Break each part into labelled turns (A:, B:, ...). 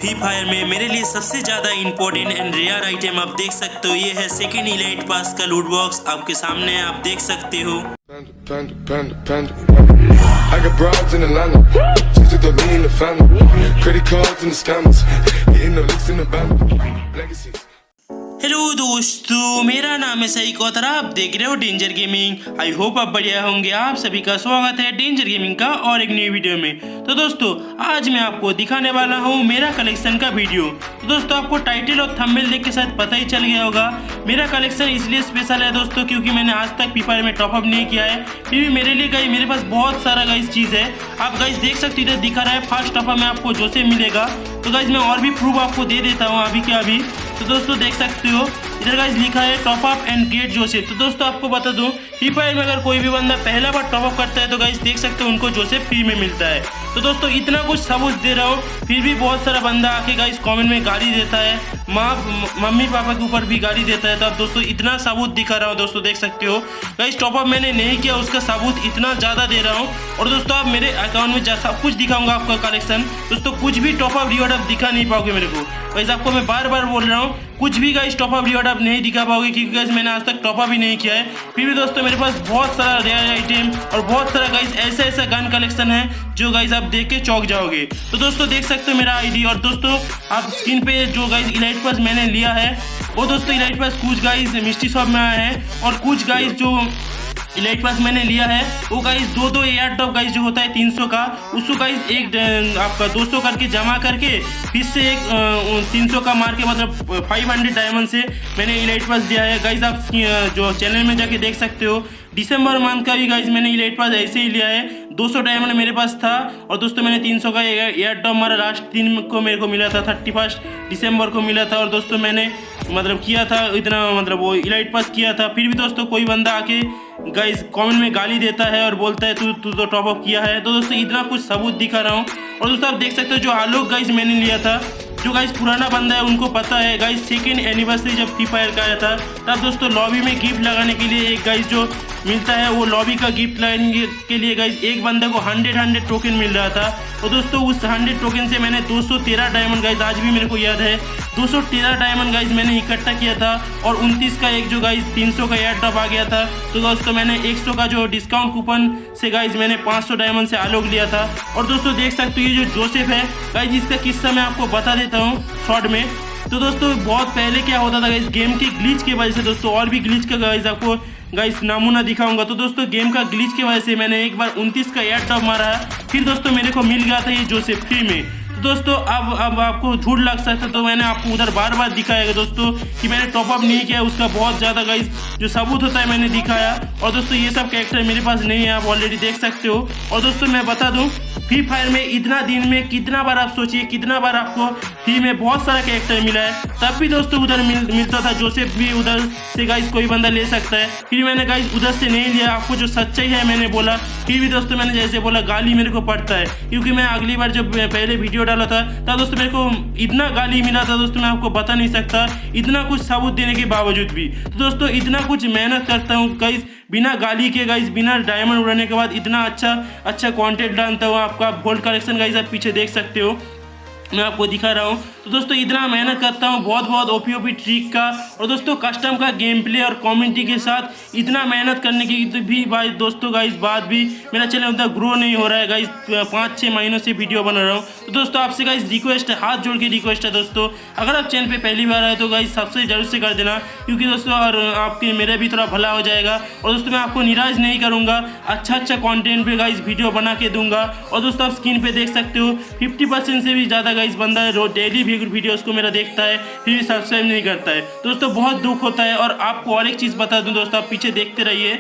A: Free fire में मेरे लिए सबसे ज़्यादा इंपॉर्टेंट एंड रेयर आइटम आप देख सकते हो, ये है सेकेंड इलाइट पास का लूट बॉक्स। आपके सामने है, आप देख सकते हो।
B: I got broads in Atlanta, just to throw me in the family, credit cards and the scammers, getting no licks in the band, legacies.
A: Hello दोस्तों, मेरा नाम है सईक और आप देख रहे हो डेंजर गेमिंग। आई होप आप बढ़िया होंगे। आप सभी का स्वागत है डेंजर गेमिंग का और एक नई वीडियो में। तो दोस्तों आज मैं आपको दिखाने वाला हूँ मेरा कलेक्शन का वीडियो। तो दोस्तों आपको टाइटल और थंबनेल देख के शायद पता ही चल गया होगा। मेरा कलेक्शन इसलिए स्पेशल है दोस्तों क्योंकि मैंने आज तक फ्री फायर में टॉपअप नहीं किया है। फिर भी मेरे लिए गाइस मेरे पास बहुत सारा गाइस चीज़ है। आप गाइस देख सकते हो, इधर दिखा रहा है फर्स्ट टॉपअप में आपको जो से मिलेगा। तो गाइस मैं और भी प्रूफ आपको दे देता हूँ अभी के अभी। तो दोस्तों देख सकते हो इधर गाइस लिखा है टॉपअप एंड गेट जोसेफ। तो दोस्तों आपको बता दूं फ्री फायर में अगर कोई भी बंदा पहला बार टॉपअप करता है तो गाइस देख सकते हो उनको जोसेफ फ्री में मिलता है। तो दोस्तों इतना कुछ सबूत दे रहा हूँ, फिर भी बहुत सारा बंदा आके गाइस कमेंट में गाली देता है, मम्मी पापा के ऊपर भी गाली देता है। तो अब दोस्तों इतना सबूत दिखा रहा हूँ। दोस्तों देख सकते हो गाइस टॉपअप मैंने नहीं किया उसका सबूत इतना ज़्यादा दे रहा हूँ। और दोस्तों आप मेरे अकाउंट में सब कुछ दिखाऊंगा आपका कलेक्शन। दोस्तों कुछ भी टॉपअप रिवॉर्ड आप दिखा नहीं पाओगे मेरे को। गाइस आपको मैं बार बार बोल रहा हूँ कुछ भी गाइस टॉपअप रिवॉर्ड आप नहीं दिखा पाओगे क्योंकि गाइस मैंने आज तक टॉपअप ही नहीं किया है। फिर भी दोस्तों मेरे पास बहुत सारा रेयर आइटम और बहुत सारा गाइस ऐसा गन कलेक्शन है जो गाइस आप देख के चौंक जाओगे। तो दोस्तों देख सकते हो मेरा आईडी। और दोस्तों आप स्क्रीन पे जो गाइस इलाइट पास मैंने लिया है वो दोस्तों इलाइट पास कुछ गाइस मिस्ट्री शॉप में आया है और कुछ गाइस जो इलाइट पास मैंने लिया है वो गाइस दो एयर ड्रॉप गाइस जो होता है 300 का, उसको गाइस एक आपका 200 करके जमा करके फिर से एक 300 का मार के मतलब 500 डायमंड से मैंने इलाइट पास दिया है। गाइस आप जो चैनल में जाके देख सकते हो दिसंबर मंथ का भी गाइस मैंने इलाइट पास ऐसे ही लिया है। 200 डायमंड मेरे पास था और दोस्तों मैंने 300 का एयर ड्रॉप मारा लास्ट दिन को मेरे को मिला था, 31 दिसंबर को मिला था। और दोस्तों मैंने मतलब किया था इतना मतलब वो इलाइट पास किया था। फिर भी दोस्तों कोई बंदा आके गाइस कमेंट में गाली देता है और बोलता है तू तो टॉपअप किया है। तो दोस्तों इतना कुछ सबूत दिखा रहा हूँ। और दोस्तों आप देख सकते हो जो आलोक गाइस मैंने लिया था, जो गाइस पुराना बंदा है उनको पता है गाइस सेकेंड एनिवर्सरी जब फ्री फायर का आया था तब दोस्तों लॉबी में गिफ्ट लगाने के लिए एक गाइस जो मिलता है वो लॉबी का गिफ्ट लगाने के लिए गाइस एक बंदे को 100 टोकन मिल रहा था। और दोस्तों उस 100 टोकन से मैंने 213 डायमंड गाइस आज भी मेरे को याद है 213 डायमंड गाइस मैंने इकट्ठा किया था। और 29 का एक जो गाइस 300 का एयर ड्रॉप आ गया था। तो दोस्तों मैंने 100 का जो डिस्काउंट कूपन से गाइस मैंने 500 डायमंड से आलोक लिया था। और दोस्तों देख सकते हो ये जो जोसेफ है गाइस इसका किस्सा मैं आपको बता देता हूँ शॉर्ट में। तो दोस्तों बहुत पहले क्या होता था गाइस गेम के ग्लिच की वजह से, दोस्तों और भी ग्लिच का गाइस आपको गाइस नमूना दिखाऊंगा। तो दोस्तों गेम का ग्लिच की वजह से मैंने एक बार 29 का एयर ड्रॉप मारा है, फिर दोस्तों मेरे को मिल गया था ये जोसेफ फ्री में। तो दोस्तों अब आपको झूठ लग सकता है तो मैंने आपको उधर बार दिखाएगा दोस्तों कि मैंने टॉपअप नहीं किया, उसका बहुत ज़्यादा गाइस जो सबूत होता है मैंने दिखाया। और दोस्तों ये सब कैरेक्टर मेरे पास नहीं है, आप ऑलरेडी देख सकते हो। और दोस्तों मैं बता दूं फ्री फायर में इतना दिन में कितना बार आप सोचिए कितना बार आपको फ्री में बहुत सारा कैरेक्टर मिला है, तब भी दोस्तों उधर मिलता था जोसेफ भी उधर से गाइस कोई बंदा ले सकता है। फिर मैंने गाइस उधर से नहीं लिया, आपको जो सच्चाई है मैंने बोला। फिर भी दोस्तों मैंने जैसे बोला गाली मेरे को पड़ता है क्योंकि मैं अगली बार जब पहले वीडियो डाला था तब दोस्तों मेरे को इतना गाली मिला था दोस्तों मैं आपको बता नहीं सकता, इतना कुछ सबूत देने के बावजूद भी। तो दोस्तों इतना कुछ मेहनत करता हूँ गाइस बिना गाली के गाइस बिना डायमंड उड़ाने के बाद इतना अच्छा कंटेंट डालता हूँ। आपका गोल्ड कलेक्शन गाइस आप पीछे देख सकते हो, मैं आपको दिखा रहा हूँ। तो दोस्तों इतना मेहनत करता हूँ बहुत ओपी ट्रिक का और दोस्तों कस्टम का गेम प्ले और कमेंट्री के साथ इतना मेहनत करने की भी भाई दोस्तों गाइस बाद भी मेरा चैनल उतना ग्रो नहीं हो रहा है गाइस। 5-6 महीनों से वीडियो बना रहा हूँ। तो दोस्तों आपसे गाइस रिक्वेस्ट है, हाथ जोड़ के रिक्वेस्ट है दोस्तों, अगर आप चैनल पे पहली बार आए तो गाइस सबसे जरूर से कर देना क्योंकि दोस्तों और आपके मेरा भी थोड़ा भला हो जाएगा। और दोस्तों मैं आपको निराश नहीं करूँगा, अच्छा कॉन्टेंट पे गाइस वीडियो बना के दूंगा। और दोस्तों आप स्क्रीन पे देख सकते हो 50% से भी ज़्यादा गाइस बंदा रोज डेली वीडियोस को मेरा देखता है फिर भी सब्सक्राइब नहीं करता है। दोस्तों बहुत दुख होता है। और आपको और एक चीज़ बता दूं दोस्तों, आप पीछे देखते रहिए,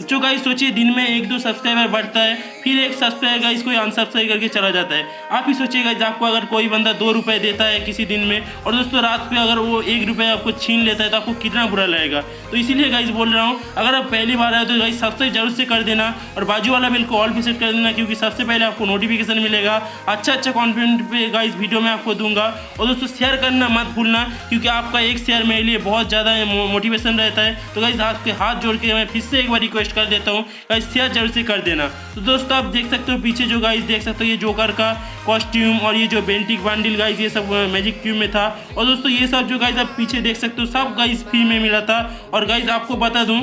A: जो गाइस सोचिए दिन में 1-2 सब्सक्राइबर बढ़ता है फिर एक सब्सक्राइबर गाइस कोई अनसब्सक्राइब करके चला जाता है। आप ही सोचिए गाइस आपको अगर कोई बंदा 2 रुपये देता है किसी दिन में और दोस्तों रात पे अगर वो 1 रुपये आपको छीन लेता है तो आपको कितना बुरा लगेगा। तो इसीलिए गाइस बोल रहा हूँ अगर आप पहली बार आए तो गाइस सब्सक्राइब जरूर से कर देना और बाजू वाला बिल को ऑल पे सेट कर देना क्योंकि सबसे पहले आपको नोटिफिकेशन मिलेगा। अच्छा कंटेंट पे गाइस वीडियो में आपको दूंगा। और दोस्तों शेयर करना मत भूलना क्योंकि आपका एक शेयर मेरे लिए बहुत ज़्यादा मोटिवेशन रहता है। तो गाइस आपके हाथ जोड़ के मैं फिर से एक बार रिक्वेस्ट रिक्वेस्ट कर देता हूँ गाइस, शेयर जरूर से कर देना। तो दोस्तों आप देख सकते हो पीछे जो गाइस देख सकते हो ये जोकर का कॉस्ट्यूम और ये जो बेंटिक बंडल गाइस ये सब मैजिक क्यूब में था। और दोस्तों ये सब जो गाइस आप पीछे देख सकते हो सब गाइस फ्री में मिला था। और गाइस आपको बता दूं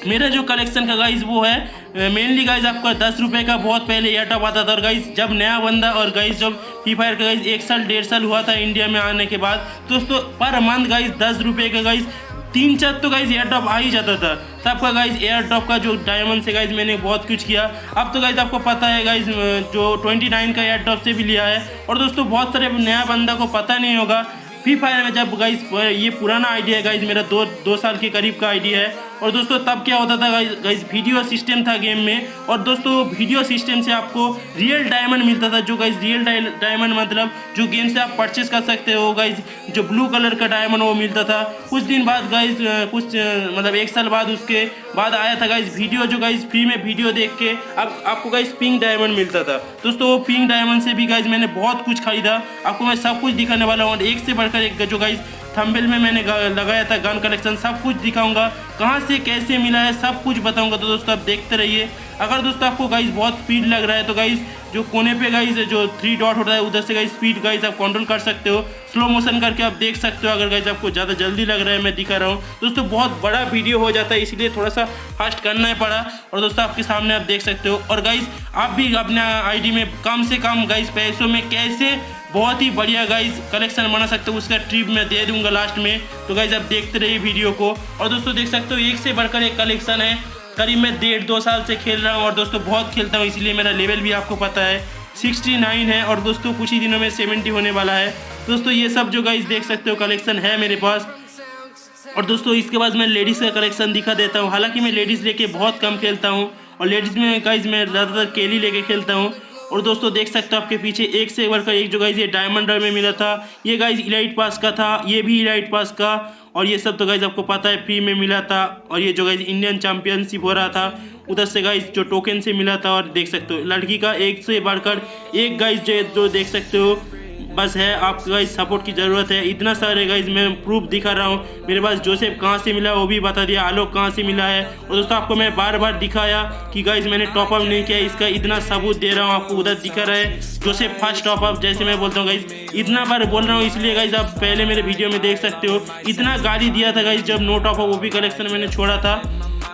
A: मेरा जो कलेक्शन का गाइस वो है मेनली गाइस आपका 10 रुपये का बहुत पहले एयरटॉप आता था। और गाइस जब नया बंदा और गाइस जब फ्री फायर का गाइस 1 साल 1.5 साल हुआ था इंडिया में आने के बाद, दोस्तों पर मंथ गाइस 10 रुपये का गाइस 3-4 तो गाइस एयरटॉप आ ही जाता था। तब का गाइस एयरटॉप का जो डायमंड से गाइस मैंने बहुत कुछ किया। अब तो गाइस आपको पता है गाइस जो 29 का एयरटॉप से भी लिया है। और दोस्तों बहुत सारे नया बंदा को पता नहीं होगा फ्री फायर में जब गाइस ये पुराना आईडिया है गाइस मेरा 2 साल के करीब का आईडिया है। और दोस्तों तब क्या होता था गाइस वीडियो सिस्टम था गेम में। और दोस्तों वीडियो सिस्टम से आपको रियल डायमंड मिलता था, जो गाइस रियल डायमंड मतलब जो गेम से आप परचेस कर सकते हो गाइस, जो ब्लू कलर का डायमंड वो मिलता था। कुछ दिन बाद गाइस मतलब 1 साल बाद उसके बाद आया था गाइस वीडियो, जो गाइस फ्री में वीडियो देख के अब आपको गाइस पिंक डायमंड मिलता था। दोस्तों वो पिंक डायमंड से भी गाइस मैंने बहुत कुछ खरीदा, आपको मैं सब कुछ दिखाने वाला हूँ। एक से बढ़कर एक जो गाइस थंबनेल में मैंने लगाया था गन कलेक्शन सब कुछ दिखाऊंगा, कहाँ से कैसे मिला है सब कुछ बताऊंगा। तो दोस्तों आप देखते रहिए। अगर दोस्तों आपको गाइस बहुत स्पीड लग रहा है तो गाइस जो कोने पे गाइस जो 3 डॉट होता है उधर से गाइस स्पीड गाइस आप कंट्रोल कर सकते हो, स्लो मोशन करके आप देख सकते हो। अगर गाइस आपको ज़्यादा जल्दी लग रहा है मैं दिखा रहा हूँ। दोस्तों बहुत बड़ा वीडियो हो जाता है इसलिए थोड़ा सा फास्ट करना पड़ा। और दोस्तों आपके सामने आप देख सकते हो। और गाइस आप भी अपने आईडी में कम से कम गाइस पैसों में कैसे बहुत ही बढ़िया गाइस कलेक्शन बना सकते हो उसका ट्रिप मैं दे दूंगा लास्ट में। तो गाइस आप देखते रहिए वीडियो को। और दोस्तों देख सकते हो एक से बढ़कर एक कलेक्शन है। करीब मैं 1.5-2 साल से खेल रहा हूँ और दोस्तों बहुत खेलता हूँ इसलिए मेरा लेवल भी आपको पता है 69 है। और दोस्तों कुछ ही दिनों में 70 होने वाला है। दोस्तों ये सब जो गाइस देख सकते हो कलेक्शन है मेरे पास। और दोस्तों इसके बाद मैं लेडीज़ का कलेक्शन दिखा देता हूँ। हालांकि मैं लेडीज़ लेके बहुत कम खेलता हूँ और लेडीज़ में गाइस मैं ज़्यादातर केली लेके खेलता हूँ। और दोस्तों देख सकते हो आपके पीछे एक से बढ़कर एक जो गाइस ये डायमंड में मिला था, ये गाइस इलाइट पास का था, ये भी इलाइट पास का। और ये सब तो गाइस आपको पता है फ्री में मिला था। और ये जो गाइस इंडियन चैंपियनशिप हो रहा था उधर से गाइस जो टोकन से मिला था। और देख सकते हो लड़की का एक से बढ़कर एक गाइस जो देख सकते हो बस है। आपको गाइस सपोर्ट की ज़रूरत है। इतना सारे गाइस मैं प्रूफ दिखा रहा हूँ। मेरे पास जोसेफ कहाँ से मिला वो भी बता दिया, आलोक कहाँ से मिला है। और दोस्तों आपको मैं बार बार दिखाया कि गाइस मैंने टॉपअप नहीं किया, इसका इतना सबूत दे रहा हूँ आपको। उधर दिखा रहा है जोसेफ फर्स्ट टॉपअप, जैसे मैं बोलता हूँ गाइस इतना बार बोल रहा हूँ इसलिए गाइस आप पहले मेरे वीडियो में देख सकते हो। इतना गाली दिया था गाइस जब नो टॉपअप वो भी कलेक्शन मैंने छोड़ा था।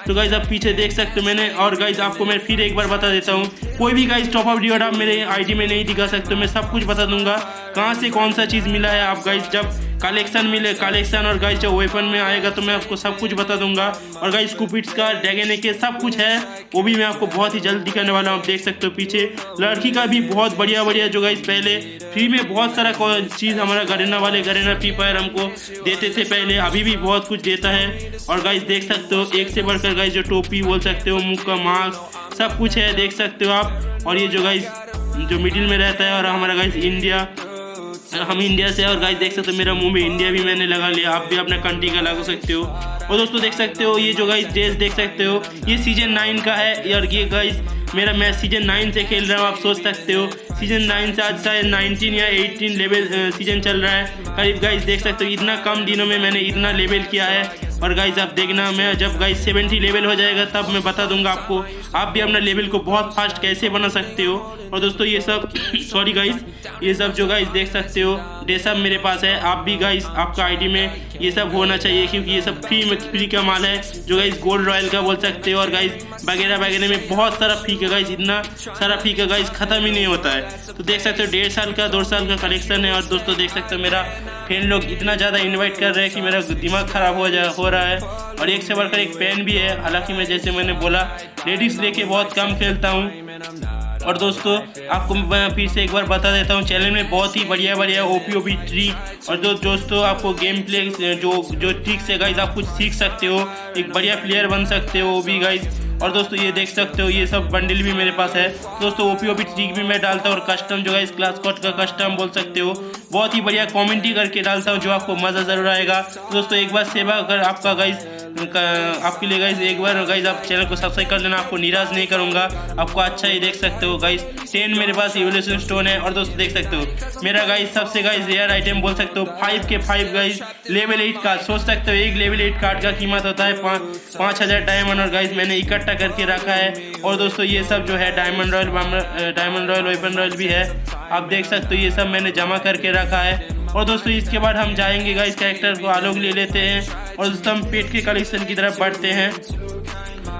A: तो गाइस आप पीछे देख सकते हो मैंने। और गाइस आपको मैं फिर एक बार बता देता हूँ, कोई भी गाइस टॉपअप रिवॉर्ड आप मेरे आईडी में नहीं दिखा सकते। मैं सब कुछ बता दूंगा कहाँ से कौन सा चीज़ मिला है। आप गाइस जब कलेक्शन मिले कलेक्शन और गाइस जब वेपन में आएगा तो मैं आपको सब कुछ बता दूंगा। और गाइस कुपिट्स का ड्रैगन के सब कुछ है वो भी मैं आपको बहुत ही जल्द दिखाने वाला हूँ। आप देख सकते हो पीछे लड़की का भी बहुत बढ़िया जो गाइस पहले फ्री में बहुत सारा चीज़ हमारा गरेना वाले गरेना फ्री फायर हमको देते थे पहले, अभी भी बहुत कुछ देता है। और गाइस देख सकते हो एक से बढ़कर गाइस जो टोपी बोल सकते हो, मुंह का मास्क सब कुछ है देख सकते हो आप। और ये जो गाइस जो मिडिल में रहता है और हमारा गाइस इंडिया, हम इंडिया से। और गाइस देख सकते हो मेरा मुंह में इंडिया भी मैंने लगा लिया, आप भी अपना कंट्री का लगा सकते हो। और दोस्तों देख सकते हो ये जो गाइस ड्रेस देख सकते हो ये सीजन 9 का है। और ये गाइस मेरा मैं सीजन 9 से खेल रहा हूँ, आप सोच सकते हो सीजन 9 से आज शायद 19 या 18 लेवल सीजन चल रहा है करीब। गाइस देख सकते हो इतना कम दिनों में मैंने इतना लेवल किया है। और गाइस आप देखना मैं जब गाइस 70 लेवल हो जाएगा तब मैं बता दूंगा आपको, आप भी अपना लेवल को बहुत फास्ट कैसे बना सकते हो। और दोस्तों ये सब सॉरी गाइस ये सब जो गाइस देख सकते हो ड्रेसअप मेरे पास है। आप भी गाइस आपका आईडी में ये सब होना चाहिए क्योंकि ये सब फ्री का माल है जो गाइस गोल्ड रॉयल का बोल सकते हो। और गाइस वगैरह में बहुत सारा फ्री का गाइस, इतना सारा फ्री का गाइस ख़त्म ही नहीं होता है। तो देख सकते हो 1.5 साल का 2 साल का कलेक्शन है। और दोस्तों देख सकते हो मेरा फ्रेंड लोग इतना ज़्यादा इन्वाइट कर रहे हैं कि मेरा दिमाग ख़राब हो रहा है। और एक से बढ़कर एक पेन भी है। हालांकि मैं जैसे मैंने बोला लेडीज़ लेके बहुत कम खेलता हूँ। और दोस्तों आपको मैं फिर से एक बार बता देता हूँ चैनल में बहुत ही बढ़िया ओपी ट्रिक और दोस्तों आपको गेम प्ले जो ट्रिक से गाइस आप कुछ सीख सकते हो, एक बढ़िया प्लेयर बन सकते हो वो भी गाइस। और दोस्तों ये देख सकते हो ये सब बंडल भी मेरे पास है। दोस्तों ओपी ट्रिक भी मैं डालता हूँ और कस्टम जो गाइस क्लास कोड का कस्टम बोल सकते हो बहुत ही बढ़िया कमेंट्री करके डालता हूँ जो आपको मज़ा ज़रूर आएगा। दोस्तों एक बार सेवा अगर आपका गाइस आपके लिए गाइज एक बार गाइज आप चैनल को सब्सक्राइब कर लेना, आपको निराश नहीं करूँगा, आपको अच्छा ही देख सकते हो गाइज। 10 मेरे पास इवोल्यूशन स्टोन है और दोस्तों देख सकते हो मेरा गाइज सबसे गाइज रेयर आइटम बोल सकते हो 5 के 5 गाइज लेवल 8 कार्ड। सोच सकते हो एक लेवल 8 कार्ड का कीमत होता है 5000 डायमंड और गाइज मैंने इकट्ठा करके रखा है। और दोस्तों ये सब जो है डायमंड रॉयल वेपन रॉयल भी है, आप देख सकते हो ये सब मैंने जमा करके रखा है। और दोस्तों इसके बाद हम जाएंगे गाइस कैरेक्टर को आलोक ले लेते हैं और दोस्तों हम पेट के कलेक्शन की तरफ बढ़ते हैं।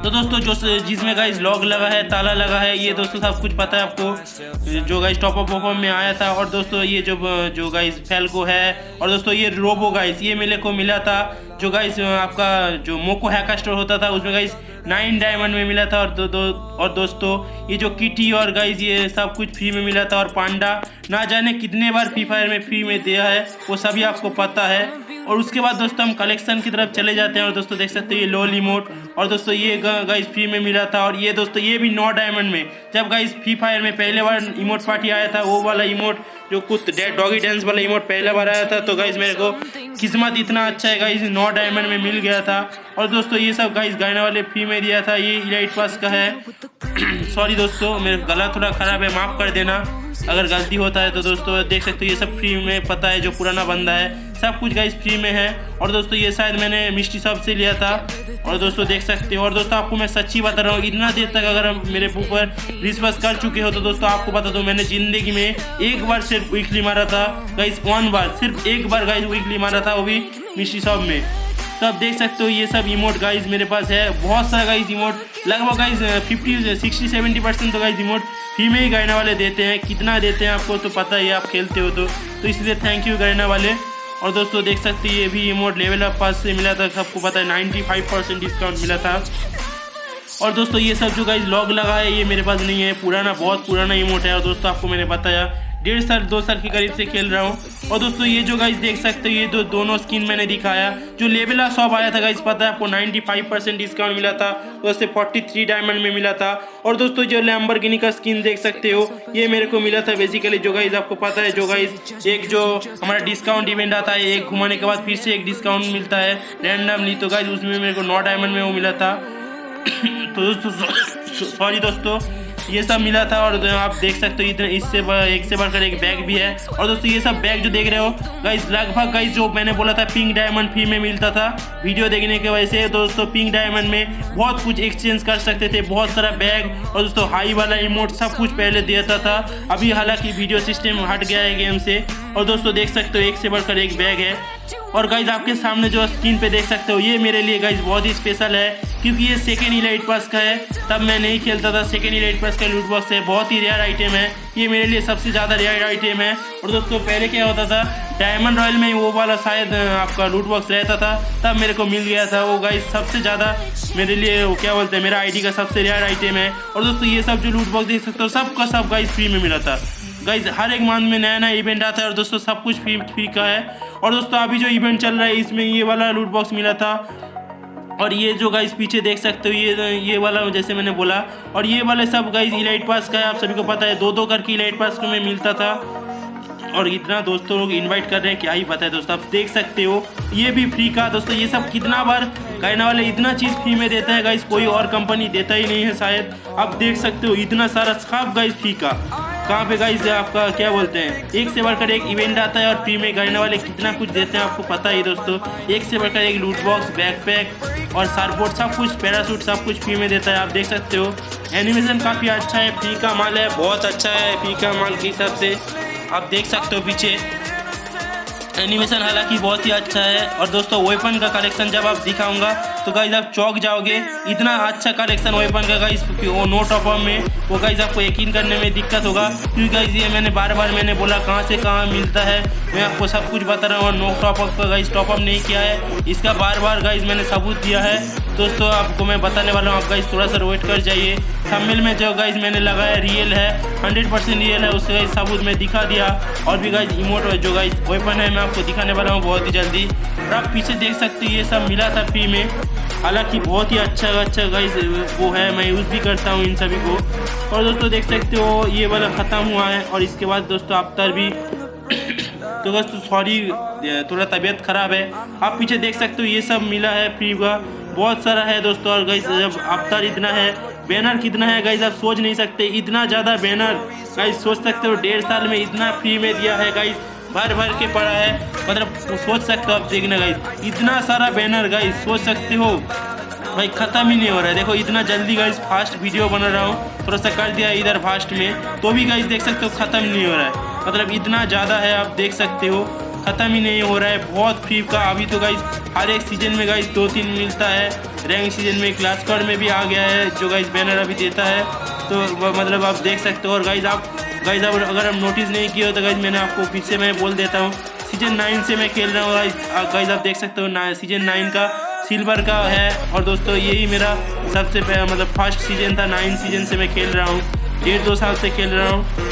A: तो दोस्तों जो जिसमें गाइस लॉक लगा है, ताला लगा है, ये दोस्तों सब कुछ पता है आपको, जो गाइस टॉप अप में आया था। और दोस्तों ये जो गाइस फैल्को है और दोस्तों ये रोबो गाइस ये मेरे को मिला था, जो गाइस आपका जो मोको हैका स्टोर होता था उसमें गाइस 9 डायमंड में मिला था। और दोस्तों ये जो किटी और गाइस ये सब कुछ फ्री में मिला था। और पांडा ना जाने कितने बार फ्री फायर में फ्री में दिया है वो सभी आपको पता है। और उसके बाद दोस्तों हम कलेक्शन की तरफ चले जाते हैं और दोस्तों देख सकते हो ये लॉल इमोट और दोस्तों ये गाइस फ्री में मिला था। और ये दोस्तों ये भी 9 डायमंड में, जब गाइस फ्री फायर में पहले बार इमोट पार्टी आया था वो वाला इमोट जो कुछ डॉगी डांस वाला इमोट पहले बार आया था, तो गाइस मेरे को किस्मत इतना अच्छा है गाइस 9 डायमंड में मिल गया था। और दोस्तों ये सब गाइस गाने वाले फ्री में दिया था, ये इलाइट पास का है। सॉरी दोस्तों मेरा गला थोड़ा ख़राब है, माफ़ कर देना अगर गलती होता है। तो दोस्तों देख सकते हो ये सब फ्री में पता है, जो पुराना बंदा है सब कुछ गाइस फ्री में है। और दोस्तों ये शायद मैंने मिस्टी शॉप से लिया था और दोस्तों देख सकते हो। और दोस्तों आपको मैं सच्ची बता रहा हूँ, इतना देर तक अगर हम मेरे ऊपर रिस्पॉन्स कर चुके हो तो दोस्तों आपको बता दो मैंने ज़िंदगी में एक बार सिर्फ वीकली मारा था गाइस, 1 बार, सिर्फ एक बार गाइस वीकली मारा था, वो भी मिस्टी शॉप में। तो आप देख सकते हो ये सब इमोट गाइस मेरे पास है, बहुत सारा गाइस इमोट, लगभग गाइस 50-60-70% तो गाइस इमोट फ्री में ही गायना वाले देते हैं। कितना देते हैं आपको तो पता ही है, आप खेलते हो तो इसलिए थैंक यू गायना वाले। और दोस्तों देख सकते हैं ये भी इमोट लेवल अप पास से मिला था, सबको पता है 95% डिस्काउंट मिला था। और दोस्तों ये सब जो गाइस लॉग लगा है ये मेरे पास नहीं है, पुराना बहुत पुराना इमोट है। और दोस्तों आपको मैंने बताया 1.5 साल 2 साल के करीब से खेल रहा हूँ। और दोस्तों ये जो गाइस देख सकते हो ये दोनों स्किन मैंने दिखाया, जो लेवल अप शॉप आया था गाइस पता है आपको 95% डिस्काउंट मिला था, दोस्तों 43 डायमंड में मिला था। और दोस्तों जो लैम्बोर्गिनी का स्किन देख सकते हो ये मेरे को मिला था बेसिकली, जो गाइस आपको पता है जो गाइस एक जो हमारा डिस्काउंट इवेंट आता है, एक घुमाने के बाद फिर से एक डिस्काउंट मिलता है रैंडमली, तो गाइस उसमें मेरे को 9 डायमंड में वो मिला था। तो दोस्तों सॉरी दोस्तों ये सब मिला था। और आप देख सकते हो इतने इससे एक से बढ़कर एक बैग भी है। और दोस्तों ये सब बैग जो देख रहे हो गाइस लगभग गाइस जो मैंने बोला था पिंक डायमंड फ्री में मिलता था, वीडियो देखने की वजह से दोस्तों पिंक डायमंड में बहुत कुछ एक्सचेंज कर सकते थे, बहुत सारा बैग और दोस्तों हाई वाला इमोट सब कुछ पहले देता था। अभी हालांकि वीडियो सिस्टम हट गया है गेम से। और दोस्तों देख सकते हो एक से बढ़कर एक बैग है। और गाइज आपके सामने जो स्क्रीन पे देख सकते हो ये मेरे लिए गाइज बहुत ही स्पेशल है, क्योंकि ये सेकेंड इलाइट पास का है, तब मैं नहीं खेलता था। सेकेंड इलाइट पास का लूट बॉक्स है, बहुत ही रेयर आइटम है, ये मेरे लिए सबसे ज़्यादा रेयर आइटम है। और दोस्तों पहले क्या होता था डायमंड रॉयल में वो वाला शायद आपका लूट बॉक्स रहता था, तब मेरे को मिल गया था वो गाइज सबसे ज़्यादा मेरे लिए वो क्या बोलते हैं मेरा आईडी का सबसे रेयर आइटम है। और दोस्तों ये सब जो लूट बॉक्स देख सकते हो सबका सब गाइज फ्री में मिला था। गाइज हर एक मंथ में नया नया इवेंट आता है और दोस्तों सब कुछ फ्री का है। और दोस्तों अभी जो इवेंट चल रहा है इसमें ये वाला लूट बॉक्स मिला था। और ये जो गाइस पीछे देख सकते हो ये वाला जैसे मैंने बोला, और ये वाले सब गाइस इलाइट पास का है, आप सभी को पता है 2-2 करके इलाइट पास को में मिलता था। और इतना दोस्तों लोग इनवाइट कर रहे हैं क्या ही पता है दोस्तों, आप देख सकते हो ये भी फ्री का। दोस्तों ये सब कितना बार गायना वाले इतना चीज़ फ्री में देता है गाइस, कोई और कंपनी देता ही नहीं है शायद। आप देख सकते हो इतना सारा सब गाइस फ्री का। कहाँ पे गाइस आपका क्या बोलते हैं एक से बढ़कर एक इवेंट आता है और फ्री में गायना वाले कितना कुछ देते हैं आपको पता ही दोस्तों। एक से बढ़कर एक लूट बॉक्स, बैकपैक और सरबोर्ड सब कुछ, पैराशूट सब कुछ फ्री में देता है, आप देख सकते हो। एनिमेशन काफ़ी अच्छा है, फ्री का माल है, बहुत अच्छा है फ्री का माल के हिसाब से। आप देख सकते हो पीछे एनिमेशन हालांकि बहुत ही अच्छा है। और दोस्तों वेपन का कलेक्शन जब आप दिखाऊंगा तो गाइस आप चौक जाओगे, इतना अच्छा कलेक्शन वेपन का गाइस वो नो टॉप अप में, वो गाइस आपको यकीन करने में दिक्कत होगा, क्योंकि गाइस ये मैंने बार बार मैंने बोला कहाँ से कहाँ मिलता है, मैं आपको सब कुछ बता रहा हूँ। नो टॉप अप का गाइस टॉप अप नहीं किया है, इसका बार बार गाइस मैंने सबूत दिया है दोस्तों, आपको मैं बताने वाला हूँ। आप गाइस थोड़ा सा वेट कर जाइए। थंबनेल में जो गाइस मैंने लगाया रियल है, 100% रियल है, उससे गाइस सबूत मैं दिखा दिया। और भी गाइस इमोट जो गाइस वेपन है मैं आपको दिखाने वाला हूँ बहुत ही जल्दी। और आप पीछे देख सकते हो ये सब मिला था फ्री में, हालांकि बहुत ही अच्छा गाइस वो है, मैं यूज़ भी करता हूँ इन सभी को। और दोस्तों देख सकते हो ये वाला ख़त्म हुआ है। और इसके बाद दोस्तों अफ्तार भी तो दोस्तों सॉरी थोड़ा तबीयत ख़राब है। आप पीछे देख सकते हो ये सब मिला है फ्री का। बहुत सारा है दोस्तों। और गाइस जब अवतार इतना है, बैनर कितना है गाइस आप सोच नहीं सकते, इतना ज़्यादा बैनर गाइस सोच सकते हो 1.5 साल में इतना फ्री में दिया है गाइस, भर भर के पड़ा है, मतलब सोच सकते हो आप देखना गाइस, इतना सारा बैनर गाइस सोच सकते हो भाई, ख़त्म ही नहीं हो रहा है। देखो इतना जल्दी गाइस फास्ट वीडियो बना रहा हूँ, थोड़ा सा कर दिया इधर फास्ट में, तो भी गाइस देख सकते हो ख़त्म नहीं हो रहा है, मतलब इतना ज़्यादा है, आप देख सकते हो ख़त्म ही नहीं हो रहा है, बहुत फ्री का। अभी तो गाइस हर एक सीजन में गाइस 2-3 मिलता है, रैंक सीजन में क्लास स्क्वाड में भी आ गया है जो गाइस बैनर अभी देता है, तो मतलब आप देख सकते हो। और गाइस अगर आप नोटिस नहीं किए हो तो गाइस मैंने आपको फिर से मैं बोल देता हूँ, सीजन 9 से मैं खेल रहा हूँ गाइस, आप देख सकते हो सीजन 9 का सिल्वर का है। और दोस्तों यही मेरा सबसे मतलब फर्स्ट सीजन था, 9 सीजन से मैं खेल रहा हूँ, 1.5-2 साल से खेल रहा हूँ।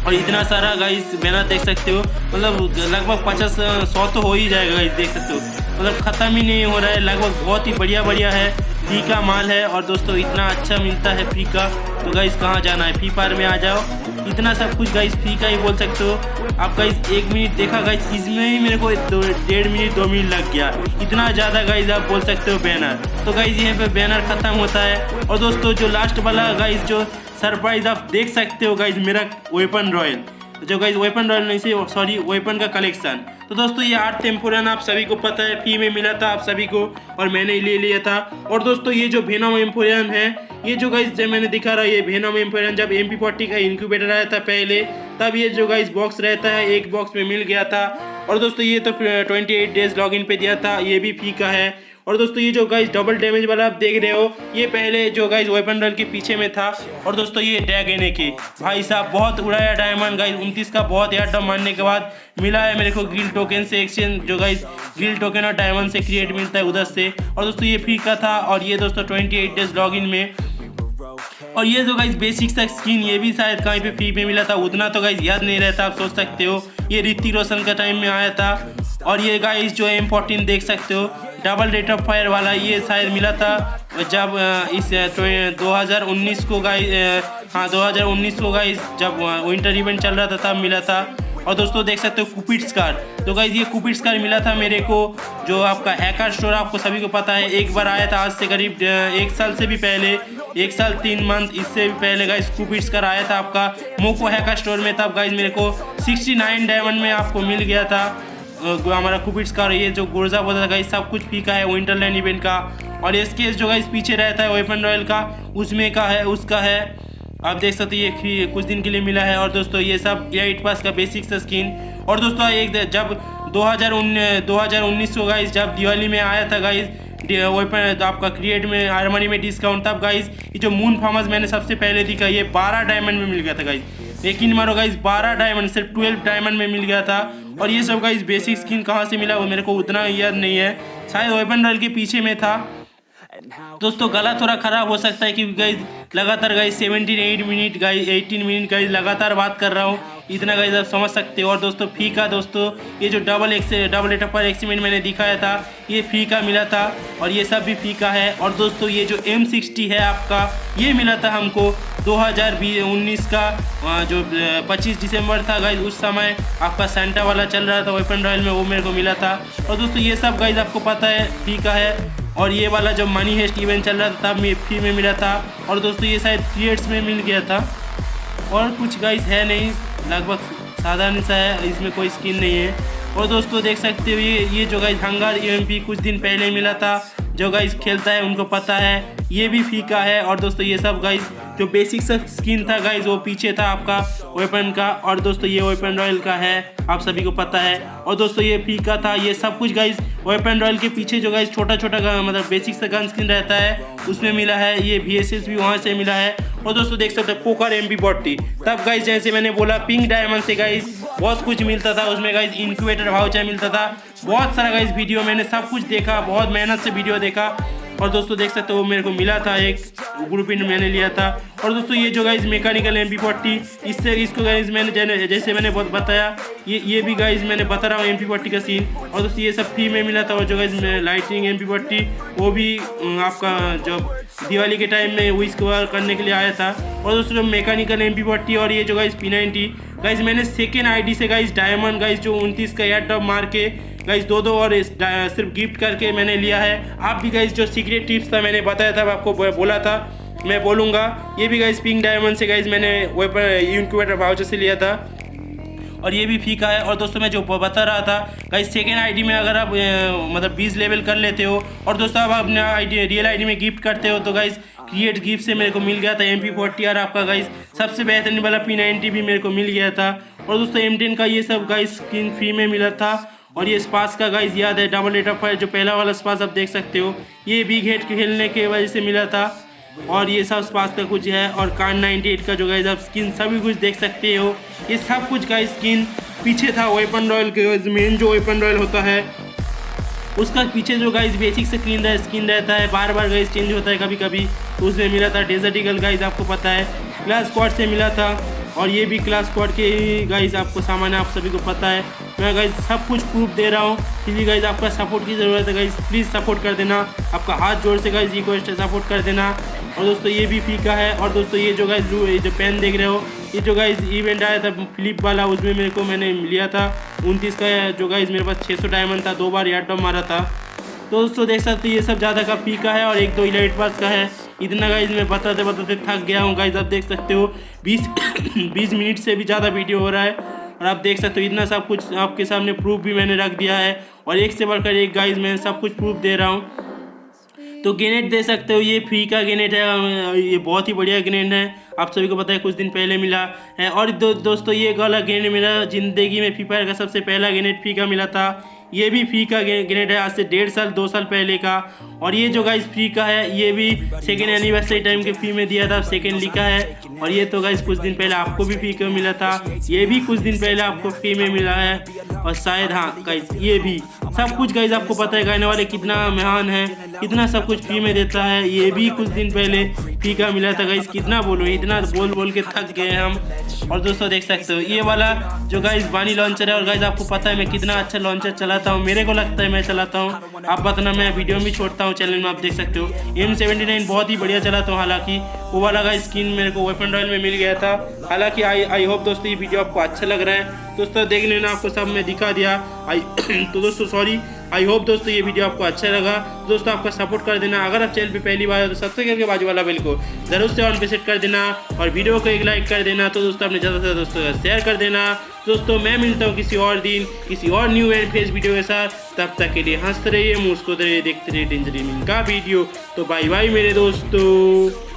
A: और इतना सारा गाइस बैनर देख सकते हो, मतलब लगभग 50-100 तो हो ही जाएगा गाइस, देख सकते हो, मतलब ख़त्म ही नहीं हो रहा है, लगभग बहुत ही बढ़िया है, फ्री का माल है। और दोस्तों इतना अच्छा मिलता है फ्री का, तो गाइस कहाँ जाना है, फ्री फायर में आ जाओ, इतना सब कुछ गाइस फ्री का ही बोल सकते हो आप गाइस। 1 मिनट देखा गाइस, इसमें ही मेरे को 1.5 मिनट 2 मिनट लग गया, इतना ज़्यादा गाइस आप बोल सकते हो बैनर। तो गाइस यहाँ पे बैनर ख़त्म होता है। और दोस्तों जो लास्ट वाला गाइस जो सरप्राइज आप देख सकते हो गाइस, मेरा वेपन रॉयल, जो गाइस वेपन रॉयल नहीं से सॉरी वेपन का कलेक्शन। तो दोस्तों ये 8 टेम्पोरन आप सभी को पता है फ्री में मिला था आप सभी को, और मैंने ले लिया था। और दोस्तों ये जो वेनम एम्पोरियन है, ये जो गाइस जो मैंने दिखा रहा है, ये वेनम एम्पोरियन जब MP40 का इंक्यूबेटर आया था पहले, तब ये जो गाइस बॉक्स रहता है, एक बॉक्स में मिल गया था। और दोस्तों ये तो 28 डेज लॉगिन पे दिया था, ये भी फ्री का है। और दोस्तों ये जो गाइस डबल डैमेज वाला आप देख रहे हो, ये पहले जो गाइस वेपन रॉयल के पीछे में था। और दोस्तों ये डैगेने के भाई साहब बहुत उड़ाया डायमंड गाइस, 29 का बहुत एयरड्रॉप मारने के बाद मिला है मेरे को गिल्ड टोकन से एक्सचेंज, जो गाइस गिल्ड टोकन और डायमंड से क्रिएट मिलता है उधर से। और दोस्तों ये फ्री का था, और ये दोस्तों 28 डेज लॉगिन में। और ये जो गाइस बेसिक सा स्किन, ये भी शायद कहीं पे फ्री में मिला था, उतना तो गाइस याद नहीं रहता, आप सोच सकते हो। ये ऋतिक रोशन का टाइम में आया था। और ये गाइस जो M14 देख सकते हो डबल रेट ऑफ फायर वाला, ये शायद मिला था जब इस 2019 को गाइस, हाँ 2019 को गाइस जब विंटर इवेंट चल रहा था तब मिला था। और दोस्तों देख सकते हो कुपिड स्कार, तो गाइस ये कुपिड स्कार मिला था मेरे को, जो आपका हैकर स्टोर आपको सभी को पता है, एक बार आया था आज से करीब 1 साल से भी पहले, 1 साल 3 मंथ इससे भी पहले गाइस कुपिड स्कार आया था आपका मोको हैकर स्टोर में। तब गाइस मेरे को 69 डायमंड में आपको मिल गया था हमारा कुपिड स्कार। ये जो गुर्जा बोलता था गाइस सब कुछ फ्री का है विंटरलैंड इवेंट का। और इसके जो गाइस पीछे रहता है वेपन रॉयल का, उसमें का है, उसका है, आप देख सकते हैं ये कुछ दिन के लिए मिला है। और दोस्तों ये सब 8 पास का बेसिक सा स्किन। और दोस्तों एक जब 2019 को गाइस जब दिवाली में आया था गाइस वेपन आपका क्रिएट में आर्मनी में डिस्काउंट, तब गाइस ये जो मून फार्मर्स मैंने सबसे पहले दिखा, ये 12 डायमंड में मिल गया था गाइस, यकीन मारो गाइस 12 डायमंड, सिर्फ 12 डायमंड में मिल गया था। और ये सब गाइस बेसिक स्किन कहाँ से मिला वो मेरे को उतना याद नहीं है, शायद वेपन रॉयल के पीछे में था। दोस्तों गला थोड़ा ख़राब हो सकता है क्योंकि गाइस लगातार गाइस 18 मिनट गाइस लगातार बात कर रहा हूँ, इतना गाइस आप समझ सकते हो। और दोस्तों फ्री का दोस्तों ये जो double rate of fire experiment मैंने दिखाया था, ये फ्री का मिला था, और ये सब भी फ्री का है। और दोस्तों ये जो M60 है आपका, ये मिला था हमको 2019 का जो 25 दिसंबर था गाइस, उस समय आपका सेंटा वाला चल रहा था वेपन रॉयल में, वो मेरे को मिला था। और दोस्तों ये सब गाइस आपको पता है फ्री का है। और ये वाला जब मनी हेस्ट इवेंट चल रहा था तब फ्री में मिला था। और दोस्तों ये शायद क्रिएट्स में मिल गया था। और कुछ गाइस है नहीं, लगभग साधारण सा है, इसमें कोई स्किन नहीं है। और दोस्तों देख सकते हो ये जो गाइस हंगर EMP कुछ दिन पहले मिला था, जो गाइस खेलता है उनको पता है, ये भी फ्री का है। और दोस्तों ये सब गाइस जो बेसिक सा स्किन था गाइस वो पीछे था आपका वेपन का। और दोस्तों ये वेपन रॉयल का है, आप सभी को पता है। और दोस्तों ये फ्री का था, ये सब कुछ गाइस वेपन रॉयल के पीछे जो गाइस छोटा छोटा मतलब बेसिक सा गन स्किन रहता है उसमें मिला है। ये VSS भी वहाँ से मिला है। और दोस्तों देख सकते हो पोकर MP40, तब गाइस जैसे मैंने बोला पिंक डायमंड से गाइस बहुत कुछ मिलता था, उसमें गाइस इंक्यूबेटर वाउचर मिलता था, बहुत सारा गाइस वीडियो मैंने सब कुछ देखा, बहुत मेहनत से वीडियो देखा। और दोस्तों देख सकते हो मेरे को मिला था, एक ग्रुप इन मैंने लिया था। और दोस्तों ये जो गाइस मैकेनिकल MP40, इसको गाइस मैंने जैसे मैंने बहुत बताया, ये भी गाइस मैंने बता रहा हूँ MP40 का सीन। और दोस्तों ये सब फ्री में मिला था। और जो गाइस लाइटनिंग MP40 वो भी आपका जब दिवाली के टाइम में विश करने के लिए आया था। और दोस्तों मैकेनिकल MP40 और ये जो गाइस P90 गाइस मैंने सेकेंड ID से गाइस डायमंड गाइस जो 29 का एयर ड्रॉप मार के गाइस 2-2 और सिर्फ गिफ्ट करके मैंने लिया है। आप भी गाइस जो सीक्रेट टिप्स था मैंने बताया था, आपको बोला था मैं बोलूँगा। ये भी गाइस पिंक डायमंड से गाइस मैंने वेपन इंक्यूबेटर वाउचर से लिया था और ये भी फीका है। और दोस्तों मैं जो बता रहा था गाइस, सेकेंड आईडी में अगर आप मतलब 20 लेवल कर लेते हो और दोस्तों आप अपने आईडी रियल आईडी में गिफ्ट करते हो तो गाइस क्रिएट गिफ्ट से मेरे को मिल गया था MP40 आपका गाइस सबसे बेहतरीन वाला P90 भी मेरे को मिल गया था। और दोस्तों M10 का ये सब गाइस स्किन फ्री में मिला था। और ये स्पास का गाइस याद है डबल रेट ऑफ फायर, जो पहला वाला स्पास आप देख सकते हो, ये बिग हेड खेलने के वजह से मिला था। और ये सब स्पास का कुछ है और कार्ड 98 का जो गाइस आप स्किन सभी कुछ देख सकते हो। ये सब कुछ गाइस स्किन पीछे था वेपन रॉयल के, मेन जो वेपन रॉयल होता है उसका पीछे जो गाइस बेसिक से स्किन रहता है, बार बार गाइस चेंज होता है कभी कभी, तो उसमें मिला था डेजर्ट ईगल गाइस आपको पता है, क्लास स्क्वाड से मिला था। और ये भी क्लास स्क्वाड के गाइस आपको सामान है, आप सभी को पता है। मैं गाइस सब कुछ प्रूफ दे रहा हूँ, इसलिए गाइस आपका सपोर्ट की ज़रूरत है गाइस, प्लीज़ सपोर्ट कर देना, आपका हाथ जोड़ से गाइस रिक्वेस्ट है सपोर्ट कर देना। और दोस्तों ये भी फीका है। और दोस्तों ये जो गाइस जो पेन देख रहे हो, ये जो गाइस इवेंट आया था फ्लिप वाला, उसमें मेरे को मैंने लिया था 29 का, जो गाइस मेरे पास 600 डायमंड था, 2 बार एयर ड्रॉप मारा था। तो दोस्तों देख सकते हो ये सब ज़्यादा का फीका है और 1-2 इलाइट पास का है। इतना गाइस मैं बताते बताते थक गया हूँ गाइस, आप देख सकते हो 20 मिनट से भी ज़्यादा वीडियो हो रहा है और आप देख सकते हो इतना सब कुछ आपके सामने प्रूफ भी मैंने रख दिया है। और एक से बढ़कर एक गाइस मैं सब कुछ प्रूफ दे रहा हूँ। तो ग्रेनेड दे सकते हो, ये फ्री का ग्रेनेड है, ये बहुत ही बढ़िया ग्रेनेड है, आप सभी को पता है कुछ दिन पहले मिला है। और दोस्तों ये वाला ग्रेनेड मेरा ज़िंदगी में फ्री फायर का सबसे पहला ग्रेनेड फ्री का मिला था। ये भी फ्री का ग्रेनेड है, आज से 1.5 साल 2 साल पहले का। और ये जो गाइस फ्री का है ये भी सेकेंड एनिवर्सरी टाइम के फ्री में दिया था, सेकेंड लिखा है। और ये तो गाइस कुछ दिन पहले आपको भी फ्री का मिला था, ये भी कुछ दिन पहले आपको फ्री में मिला है। और शायद हाँ गाइस ये भी सब कुछ गाइस आपको पता है गाने वाले कितना महान है, कितना सब कुछ फ्री में देता है, ये भी कुछ दिन पहले फ्री का मिला था गाइस। कितना बोलो, इतना बोल बोल के थक गए हम। और दोस्तों देख सकते हो ये वाला जो गाइस बानी लॉन्चर है, और गाइस आपको पता है मैं कितना अच्छा लॉन्चर चलाता हूँ, मेरे को लगता है मैं चलाता हूँ, आप बताना, मैं वीडियो में छोड़ता हूँ चैनल में, आप देख सकते हो। M79 बहुत ही बढ़िया चलाता हूँ, हालांकि वो वाला गाइस स्किन मेरे को वेपन रॉयल में मिल गया था। हालांकि आई होप दोस्तों ये वीडियो आपको अच्छा लग रहा है। दोस्तों देख लेना, आपको सब मैं दिखा दिया। तो दोस्तों सॉरी, आई होप दोस्तों ये वीडियो आपको अच्छा लगा। दोस्तों आपका सपोर्ट कर देना, अगर आप चैनल पे पहली बार हो तो सब्सक्राइब करके बाजू वाला बेल को जरूर से ऑन पे सेट कर देना और वीडियो को एक लाइक कर देना। तो दोस्तों अपने ज़्यादा से ज़्यादा दोस्तों का शेयर कर देना। दोस्तों मैं मिलता हूँ किसी और दिन किसी और न्यू एंड फेस वीडियो के साथ, तब तक के लिए हंसते रहिए, मुस्कुराते रहिए, देखते रहिए डेंजर गेमिंग का वीडियो। तो बाय बाय मेरे दोस्तों।